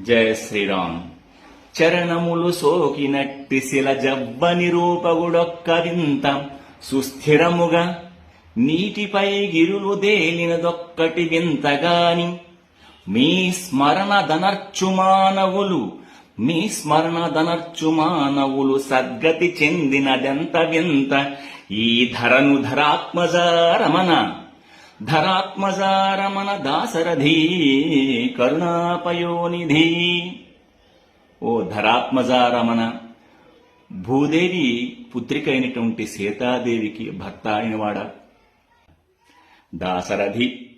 జయ శ్రీరామ్. చరణములు సోకినట్టి శిల జవ్వని రూపగుడొక్క వింత, సుస్థిరముగా నీటిపై గిరులు దేలినదొక్కటి వింతగాని, మీ స్మరణ ధనర్చు మానవులు సద్గతి చెందినదెంత వింత. ఈ ధరను ధరాత్మజారమణ దాశరథీ కరుణాపయోనిధి. ఓ ధరాత్మజారమణ, భూదేవి పుత్రిక అయినటువంటి సీతాదేవికి భర్త అయినవాడా. దాశరథి,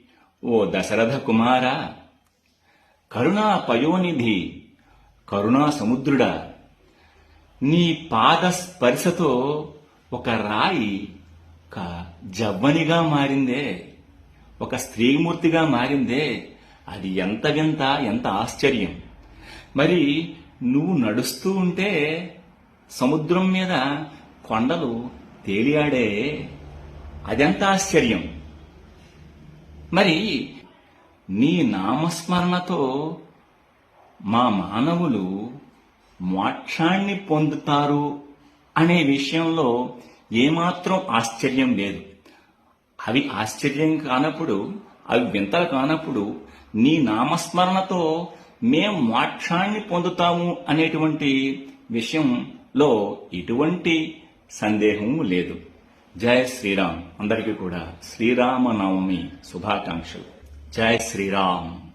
ఓ దశరథ కుమార, కరుణాపయోనిధి, కరుణా సముద్రుడా, నీ పాద స్పర్శతో ఒక రాయి ఒక జవ్వనిగా మారిందే, ఒక స్త్రీమూర్తిగా మారిందే. అది ఎంత వింత, ఎంత ఆశ్చర్యం. మరి నువ్వు నడుస్తూ ఉంటే సముద్రం మీద కొండలు తేలియాడే, అదెంత ఆశ్చర్యం. మరి నీ నామస్మరణతో మా మానవులు మోక్షాన్ని పొందుతారు అనే విషయంలో ఏమాత్రం ఆశ్చర్యం లేదు. అవి ఆశ్చర్యం కానప్పుడు, అవి వింతలు కానప్పుడు, నీ నామస్మరణతో మేం మోక్షాన్ని పొందుతాము అనేటువంటి విషయంలో ఎటువంటి సందేహం లేదు. జయ శ్రీరామ్. అందరికీ కూడా శ్రీరామనవమి శుభాకాంక్షలు. జయ శ్రీరామ్.